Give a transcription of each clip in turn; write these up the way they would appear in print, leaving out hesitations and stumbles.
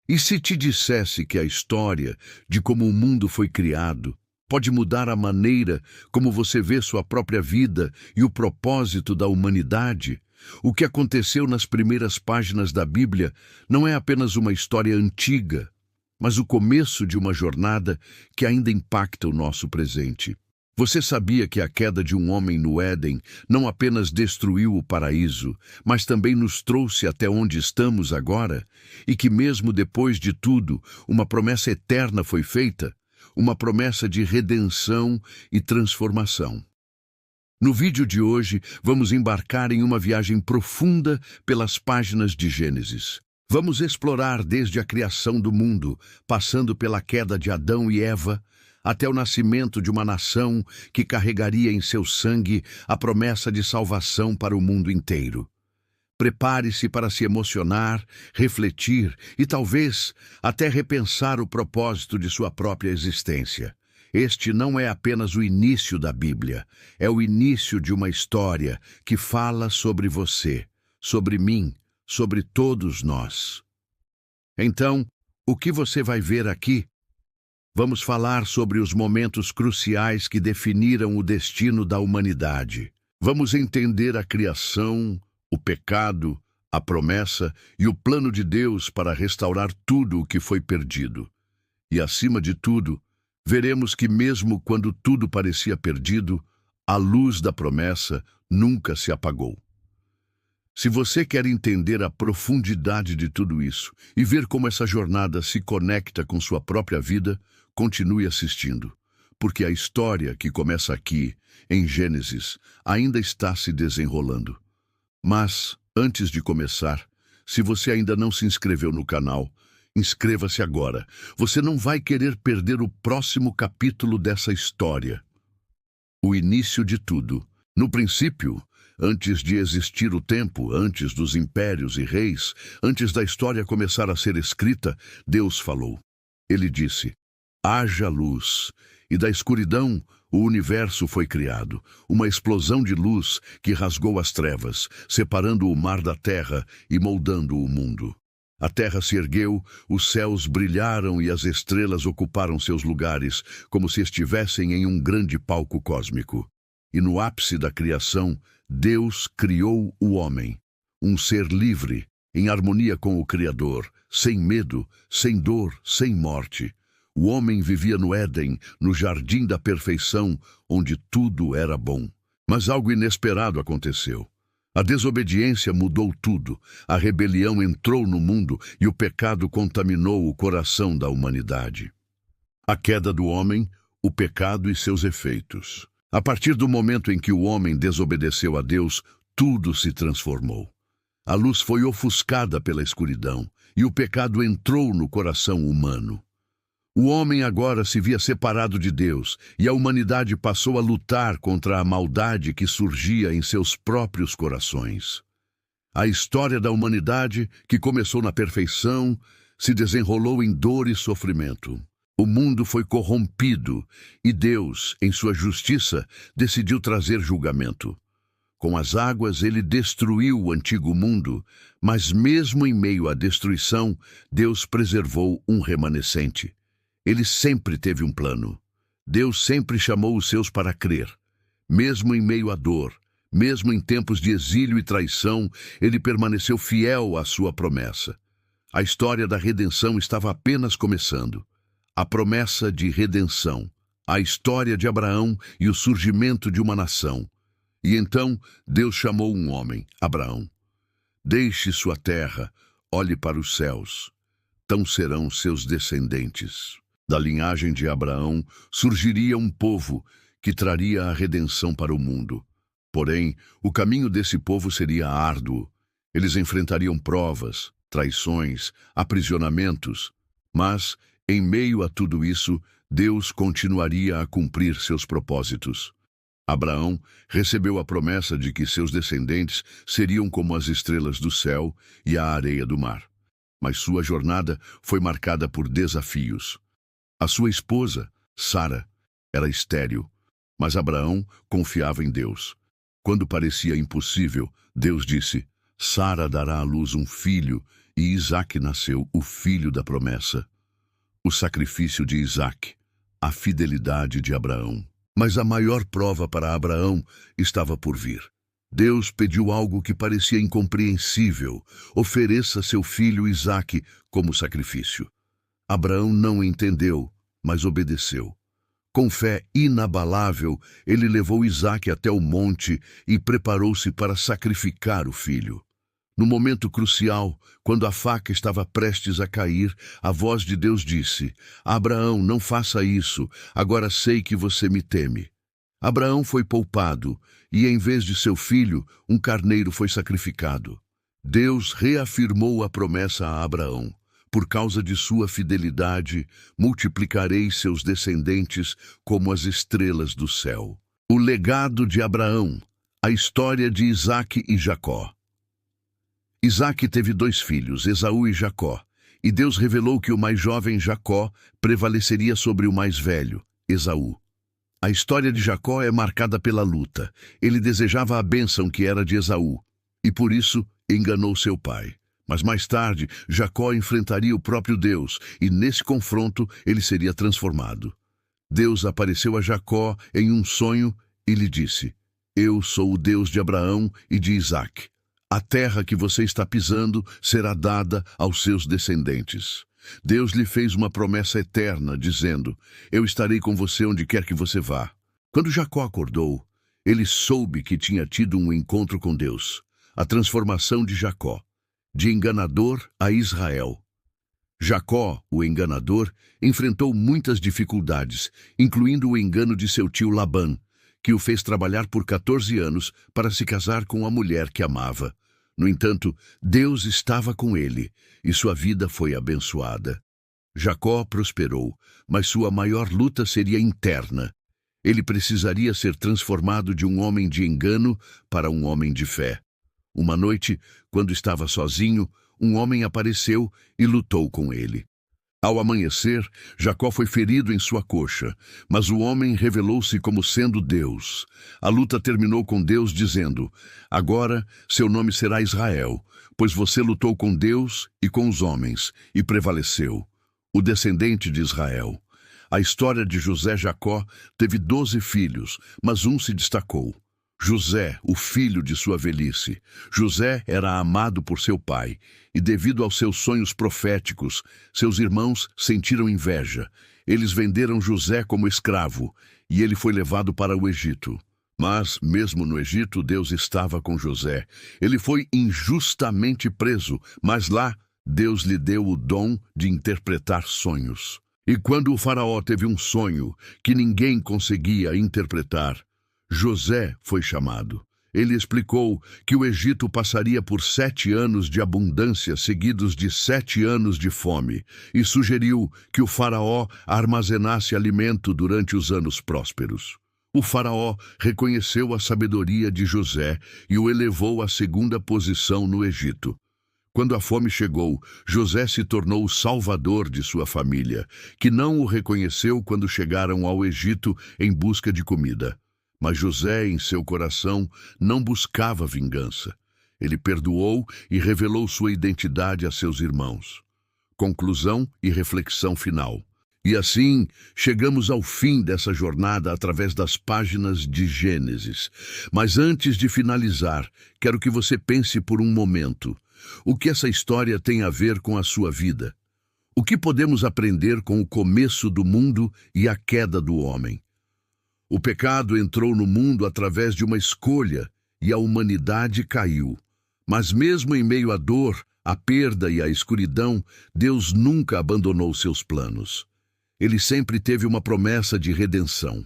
E se te dissesse que a história de como o mundo foi criado pode mudar a maneira como você vê sua própria vida e o propósito da humanidade? O que aconteceu nas primeiras páginas da Bíblia não é apenas uma história antiga, mas o começo de uma jornada que ainda impacta o nosso presente. Você sabia que a queda de um homem no Éden não apenas destruiu o paraíso, mas também nos trouxe até onde estamos agora? E que mesmo depois de tudo, uma promessa eterna foi feita? Uma promessa de redenção e transformação. No vídeo de hoje, vamos embarcar em uma viagem profunda pelas páginas de Gênesis. Vamos explorar desde a criação do mundo, passando pela queda de Adão e Eva, até o nascimento de uma nação que carregaria em seu sangue a promessa de salvação para o mundo inteiro. Prepare-se para se emocionar, refletir e talvez até repensar o propósito de sua própria existência. Este não é apenas o início da Bíblia, é o início de uma história que fala sobre você, sobre mim, sobre todos nós. Então, o que você vai ver aqui? Vamos falar sobre os momentos cruciais que definiram o destino da humanidade. Vamos entender a criação, o pecado, a promessa e o plano de Deus para restaurar tudo o que foi perdido. E, acima de tudo, veremos que mesmo quando tudo parecia perdido, a luz da promessa nunca se apagou. Se você quer entender a profundidade de tudo isso e ver como essa jornada se conecta com sua própria vida, continue assistindo, porque a história que começa aqui, em Gênesis, ainda está se desenrolando. Mas, antes de começar, se você ainda não se inscreveu no canal, inscreva-se agora. Você não vai querer perder o próximo capítulo dessa história. O início de tudo. No princípio, antes de existir o tempo, antes dos impérios e reis, antes da história começar a ser escrita, Deus falou. Ele disse: haja luz, e da escuridão o universo foi criado, uma explosão de luz que rasgou as trevas, separando o mar da terra e moldando o mundo. A terra se ergueu, os céus brilharam e as estrelas ocuparam seus lugares, como se estivessem em um grande palco cósmico. E no ápice da criação, Deus criou o homem, um ser livre, em harmonia com o Criador, sem medo, sem dor, sem morte. O homem vivia no Éden, no jardim da perfeição, onde tudo era bom. Mas algo inesperado aconteceu. A desobediência mudou tudo, a rebelião entrou no mundo e o pecado contaminou o coração da humanidade. A queda do homem, o pecado e seus efeitos. A partir do momento em que o homem desobedeceu a Deus, tudo se transformou. A luz foi ofuscada pela escuridão e o pecado entrou no coração humano. O homem agora se via separado de Deus e a humanidade passou a lutar contra a maldade que surgia em seus próprios corações. A história da humanidade, que começou na perfeição, se desenrolou em dor e sofrimento. O mundo foi corrompido e Deus, em sua justiça, decidiu trazer julgamento. Com as águas ele destruiu o antigo mundo, mas mesmo em meio à destruição, Deus preservou um remanescente. Ele sempre teve um plano. Deus sempre chamou os seus para crer. Mesmo em meio à dor, mesmo em tempos de exílio e traição, ele permaneceu fiel à sua promessa. A história da redenção estava apenas começando. A promessa de redenção, a história de Abraão e o surgimento de uma nação. E então Deus chamou um homem, Abraão. Deixe sua terra, olhe para os céus. Tão serão seus descendentes. Da linhagem de Abraão surgiria um povo que traria a redenção para o mundo. Porém, o caminho desse povo seria árduo. Eles enfrentariam provas, traições, aprisionamentos. Mas, em meio a tudo isso, Deus continuaria a cumprir seus propósitos. Abraão recebeu a promessa de que seus descendentes seriam como as estrelas do céu e a areia do mar. Mas sua jornada foi marcada por desafios. A sua esposa, Sara, era estéril, mas Abraão confiava em Deus. Quando parecia impossível, Deus disse: Sara dará à luz um filho E Isaque nasceu, o filho da promessa, o sacrifício de Isaque, a fidelidade de Abraão. Mas a maior prova para Abraão estava por vir. Deus pediu algo que parecia incompreensível: ofereça seu filho Isaque como sacrifício. Abraão não entendeu, mas obedeceu. Com fé inabalável, ele levou Isaque até o monte e preparou-se para sacrificar o filho. No momento crucial, quando a faca estava prestes a cair, a voz de Deus disse: Abraão, não faça isso, agora sei que você me teme. Abraão foi poupado, e em vez de seu filho, um carneiro foi sacrificado. Deus reafirmou a promessa a Abraão: por causa de sua fidelidade, multiplicarei seus descendentes como as estrelas do céu. O legado de Abraão, a história de Isaque e Jacó. Isaque teve 2 filhos, Esaú e Jacó, e Deus revelou que o mais jovem Jacó prevaleceria sobre o mais velho, Esaú. A história de Jacó é marcada pela luta. Ele desejava a bênção que era de Esaú, e por isso enganou seu pai. Mas mais tarde, Jacó enfrentaria o próprio Deus, e nesse confronto ele seria transformado. Deus apareceu a Jacó em um sonho e lhe disse: Eu sou o Deus de Abraão e de Isaque. A terra que você está pisando será dada aos seus descendentes. Deus lhe fez uma promessa eterna, dizendo: Eu estarei com você onde quer que você vá. Quando Jacó acordou, ele soube que tinha tido um encontro com Deus. A transformação de Jacó, de enganador a Israel. Jacó, o enganador, enfrentou muitas dificuldades, incluindo o engano de seu tio Labã, que o fez trabalhar por 14 anos para se casar com a mulher que amava. No entanto, Deus estava com ele, e sua vida foi abençoada. Jacó prosperou, mas sua maior luta seria interna. Ele precisaria ser transformado de um homem de engano para um homem de fé. Uma noite, quando estava sozinho, um homem apareceu e lutou com ele. Ao amanhecer, Jacó foi ferido em sua coxa, mas o homem revelou-se como sendo Deus. A luta terminou com Deus dizendo: Agora seu nome será Israel, pois você lutou com Deus e com os homens, e prevaleceu. O descendente de Israel. A história de José-Jacó teve 12 filhos, mas um se destacou. José, o filho de sua velhice. José era amado por seu pai, e devido aos seus sonhos proféticos, seus irmãos sentiram inveja. Eles venderam José como escravo, e ele foi levado para o Egito. Mas, mesmo no Egito, Deus estava com José. Ele foi injustamente preso, mas lá, Deus lhe deu o dom de interpretar sonhos. E quando o faraó teve um sonho que ninguém conseguia interpretar, José foi chamado. Ele explicou que o Egito passaria por 7 anos de abundância seguidos de 7 anos de fome e sugeriu que o faraó armazenasse alimento durante os anos prósperos. O faraó reconheceu a sabedoria de José e o elevou à 2ª posição no Egito. Quando a fome chegou, José se tornou o salvador de sua família, que não o reconheceu quando chegaram ao Egito em busca de comida. Mas José, em seu coração, não buscava vingança. Ele perdoou e revelou sua identidade a seus irmãos. Conclusão e reflexão final. E assim, chegamos ao fim dessa jornada através das páginas de Gênesis. Mas antes de finalizar, quero que você pense por um momento. O que essa história tem a ver com a sua vida? O que podemos aprender com o começo do mundo e a queda do homem? O pecado entrou no mundo através de uma escolha e a humanidade caiu. Mas mesmo em meio à dor, à perda e à escuridão, Deus nunca abandonou seus planos. Ele sempre teve uma promessa de redenção.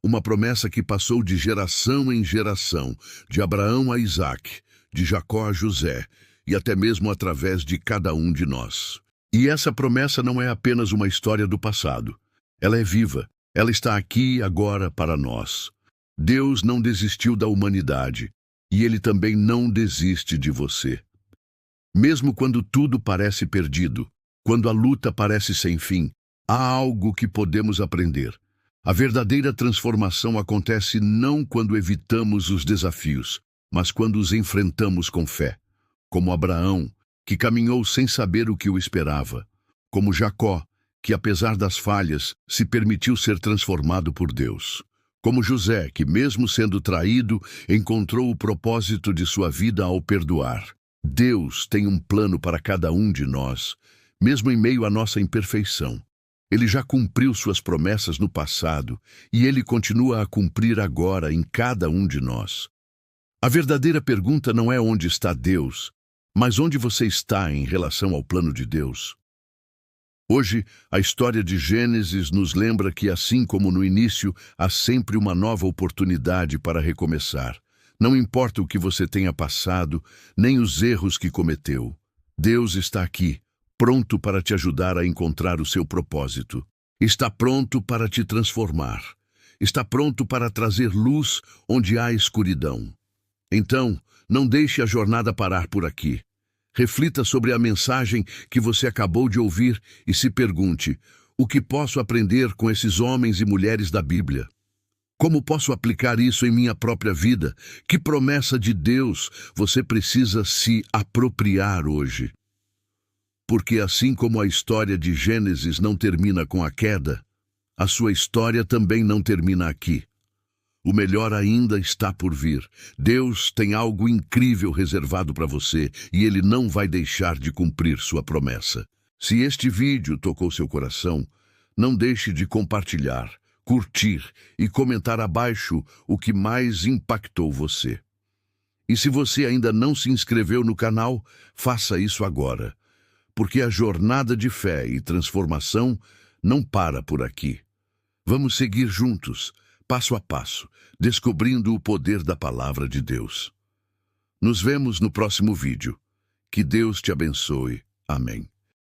Uma promessa que passou de geração em geração, de Abraão a Isaque, de Jacó a José, e até mesmo através de cada um de nós. E essa promessa não é apenas uma história do passado. Ela é viva. Ela está aqui agora para nós. Deus não desistiu da humanidade, e Ele também não desiste de você. Mesmo quando tudo parece perdido, quando a luta parece sem fim, há algo que podemos aprender. A verdadeira transformação acontece não quando evitamos os desafios, mas quando os enfrentamos com fé. Como Abraão, que caminhou sem saber o que o esperava, como Jacó, que apesar das falhas, se permitiu ser transformado por Deus, como José, que mesmo sendo traído, encontrou o propósito de sua vida ao perdoar. Deus tem um plano para cada um de nós, mesmo em meio à nossa imperfeição. Ele já cumpriu suas promessas no passado e ele continua a cumprir agora em cada um de nós. A verdadeira pergunta não é onde está Deus, mas onde você está em relação ao plano de Deus. Hoje, a história de Gênesis nos lembra que, assim como no início, há sempre uma nova oportunidade para recomeçar. Não importa o que você tenha passado, nem os erros que cometeu. Deus está aqui, pronto para te ajudar a encontrar o seu propósito. Está pronto para te transformar. Está pronto para trazer luz onde há escuridão. Então, não deixe a jornada parar por aqui. Reflita sobre a mensagem que você acabou de ouvir e se pergunte: o que posso aprender com esses homens e mulheres da Bíblia? Como posso aplicar isso em minha própria vida? Que promessa de Deus você precisa se apropriar hoje? Porque assim como a história de Gênesis não termina com a queda, a sua história também não termina aqui. O melhor ainda está por vir. Deus tem algo incrível reservado para você e Ele não vai deixar de cumprir sua promessa. Se este vídeo tocou seu coração, não deixe de compartilhar, curtir e comentar abaixo o que mais impactou você. E se você ainda não se inscreveu no canal, faça isso agora, porque a jornada de fé e transformação não para por aqui. Vamos seguir juntos, passo a passo, descobrindo o poder da palavra de Deus. Nos vemos no próximo vídeo. Que Deus te abençoe. Amém.